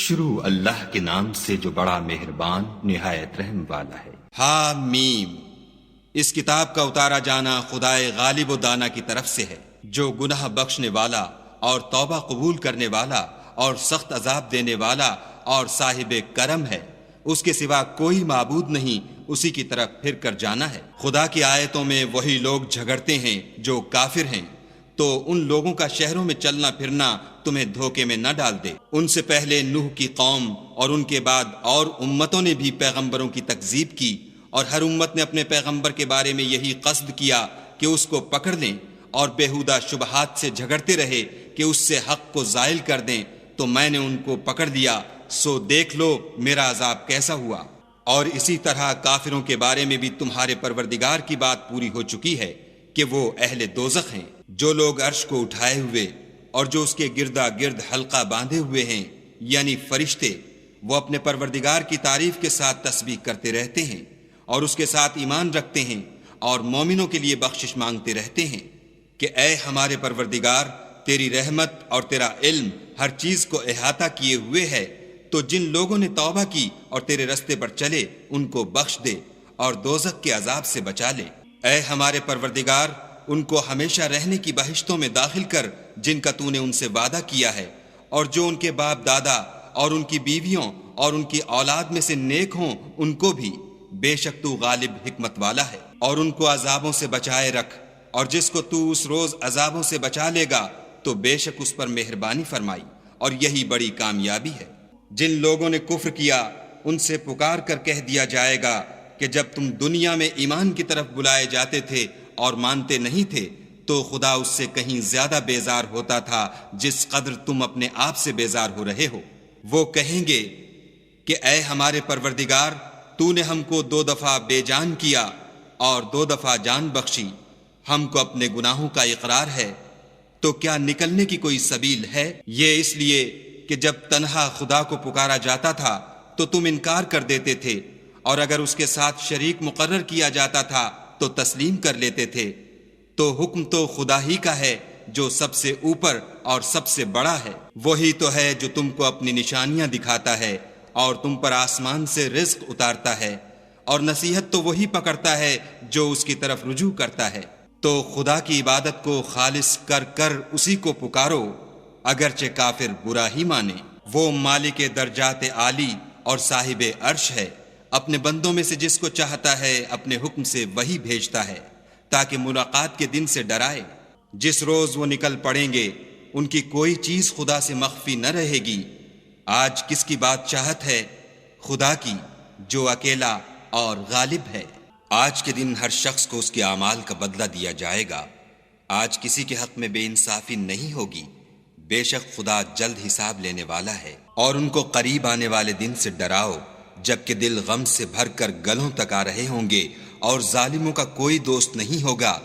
شروع اللہ کے نام سے جو بڑا مہربان نہایت رحم والا ہے۔ حامیم، اس کتاب کا اتارا جانا خدائے غالب و دانا کی طرف سے ہے، جو گناہ بخشنے والا اور توبہ قبول کرنے والا اور سخت عذاب دینے والا اور صاحب کرم ہے۔ اس کے سوا کوئی معبود نہیں، اسی کی طرف پھر کر جانا ہے۔ خدا کی آیتوں میں وہی لوگ جھگڑتے ہیں جو کافر ہیں، تو ان لوگوں کا شہروں میں چلنا پھرنا تمہیں دھوکے میں نہ ڈال دے۔ ان سے پہلے نوح کی قوم اور ان کے بعد اور امتوں نے بھی پیغمبروں کی تکذیب کی، اور ہر امت نے اپنے پیغمبر کے بارے میں یہی قصد کیا کہ اس کو پکڑ لیں، اور بےہودہ شبہات سے جھگڑتے رہے کہ اس سے حق کو زائل کر دیں، تو میں نے ان کو پکڑ لیا، سو دیکھ لو میرا عذاب کیسا ہوا۔ اور اسی طرح کافروں کے بارے میں بھی تمہارے پروردگار کی بات پوری ہو چکی ہے کہ وہ اہل دوزخ ہیں۔ جو لوگ عرش کو اٹھائے ہوئے اور جو اس کے گردا گرد حلقہ باندھے ہوئے ہیں، یعنی فرشتے، وہ اپنے پروردگار کی تعریف کے ساتھ تسبیح کرتے رہتے ہیں اور اس کے ساتھ ایمان رکھتے ہیں اور مومنوں کے لیے بخشش مانگتے رہتے ہیں کہ اے ہمارے پروردگار، تیری رحمت اور تیرا علم ہر چیز کو احاطہ کیے ہوئے ہے، تو جن لوگوں نے توبہ کی اور تیرے رستے پر چلے ان کو بخش دے اور دوزخ کے عذاب سے بچا لے۔ اے ہمارے پروردگار، ان کو ہمیشہ رہنے کی بہشتوں میں داخل کر جن کا تو نے ان سے وعدہ کیا ہے، اور جو ان کے باپ دادا اور ان کی بیویوں اور ان کی اولاد میں سے نیک ہوں ان کو بھی، بے شک تو غالب حکمت والا ہے۔ اور ان کو عذابوں سے بچائے رکھ، اور جس کو تو اس روز عذابوں سے بچا لے گا تو بے شک اس پر مہربانی فرمائی، اور یہی بڑی کامیابی ہے۔ جن لوگوں نے کفر کیا ان سے پکار کر کہہ دیا جائے گا کہ جب تم دنیا میں ایمان کی طرف بلائے جاتے تھے اور مانتے نہیں تھے تو خدا اس سے کہیں زیادہ بیزار ہوتا تھا جس قدر تم اپنے آپ سے بیزار ہو رہے ہو۔ وہ کہیں گے کہ اے ہمارے پروردگار، تو نے ہم کو 2 دفعہ بے جان کیا اور 2 دفعہ جان بخشی، ہم کو اپنے گناہوں کا اقرار ہے، تو کیا نکلنے کی کوئی سبیل ہے؟ یہ اس لیے کہ جب تنہا خدا کو پکارا جاتا تھا تو تم انکار کر دیتے تھے، اور اگر اس کے ساتھ شریک مقرر کیا جاتا تھا تو تسلیم کر لیتے تھے۔ تو حکم تو خدا ہی کا ہے جو سب سے اوپر اور سب سے بڑا ہے۔ وہی تو ہے جو تم کو اپنی نشانیاں دکھاتا ہے اور تم پر آسمان سے رزق اتارتا ہے، اور نصیحت تو وہی پکڑتا ہے جو اس کی طرف رجوع کرتا ہے۔ تو خدا کی عبادت کو خالص کر کر اسی کو پکارو، اگرچہ کافر برا ہی مانے۔ وہ مالک درجات عالی اور صاحب عرش ہے، اپنے بندوں میں سے جس کو چاہتا ہے اپنے حکم سے وہی بھیجتا ہے تاکہ ملاقات کے دن سے ڈرائے۔ جس روز وہ نکل پڑیں گے ان کی کوئی چیز خدا سے مخفی نہ رہے گی۔ آج کس کی بات چاہت ہے؟ خدا کی، جو اکیلا اور غالب ہے۔ آج کے دن ہر شخص کو اس کے اعمال کا بدلہ دیا جائے گا۔ آج کسی کے حق میں بے انصافی نہیں ہوگی، بے شک خدا جلد حساب لینے والا ہے۔ اور ان کو قریب آنے والے دن سے ڈراؤ جبکہ دل غم سے بھر کر گلوں تک آ رہے ہوں گے، اور ظالموں کا کوئی دوست نہیں ہوگا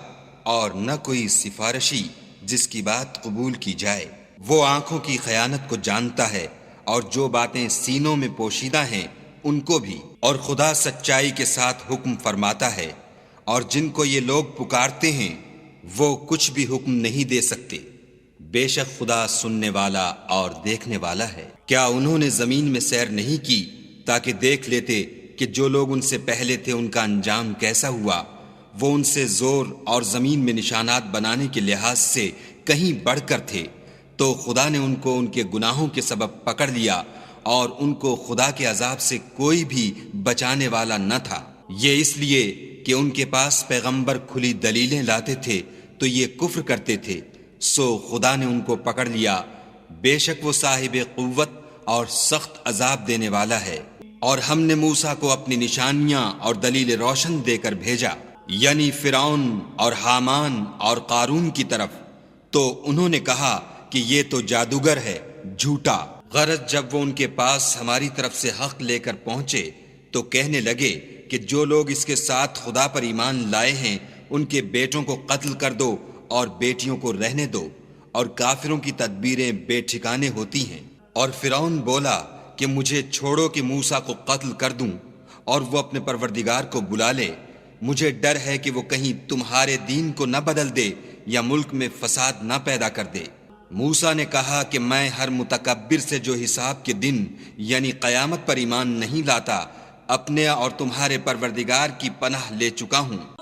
اور نہ کوئی سفارشی جس کی بات قبول کی جائے۔ وہ آنکھوں کی خیانت کو جانتا ہے اور جو باتیں سینوں میں پوشیدہ ہیں ان کو بھی، اور خدا سچائی کے ساتھ حکم فرماتا ہے، اور جن کو یہ لوگ پکارتے ہیں وہ کچھ بھی حکم نہیں دے سکتے، بے شک خدا سننے والا اور دیکھنے والا ہے۔ کیا انہوں نے زمین میں سیر نہیں کی تاکہ دیکھ لیتے کہ جو لوگ ان سے پہلے تھے ان کا انجام کیسا ہوا؟ وہ ان سے زور اور زمین میں نشانات بنانے کے لحاظ سے کہیں بڑھ کر تھے، تو خدا نے ان کو ان کے گناہوں کے سبب پکڑ لیا، اور ان کو خدا کے عذاب سے کوئی بھی بچانے والا نہ تھا۔ یہ اس لیے کہ ان کے پاس پیغمبر کھلی دلیلیں لاتے تھے تو یہ کفر کرتے تھے، سو خدا نے ان کو پکڑ لیا۔ بے شک وہ صاحب قوت اور سخت عذاب دینے والا ہے۔ اور ہم نے موسیٰ کو اپنی نشانیاں اور دلیل روشن دے کر بھیجا، یعنی فرعون اور حامان اور قارون کی طرف، تو انہوں نے کہا کہ یہ تو جادوگر ہے، جھوٹا۔ غرض جب وہ ان کے پاس ہماری طرف سے حق لے کر پہنچے تو کہنے لگے کہ جو لوگ اس کے ساتھ خدا پر ایمان لائے ہیں ان کے بیٹوں کو قتل کر دو اور بیٹیوں کو رہنے دو، اور کافروں کی تدبیریں بے ٹھکانے ہوتی ہیں۔ اور فرعون بولا کہ مجھے چھوڑو کہ موسیٰ کو قتل کر دوں اور وہ اپنے پروردگار کو بلا لے، مجھے ڈر ہے کہ وہ کہیں تمہارے دین کو نہ بدل دے یا ملک میں فساد نہ پیدا کر دے۔ موسیٰ نے کہا کہ میں ہر متکبر سے جو حساب کے دن یعنی قیامت پر ایمان نہیں لاتا، اپنے اور تمہارے پروردگار کی پناہ لے چکا ہوں۔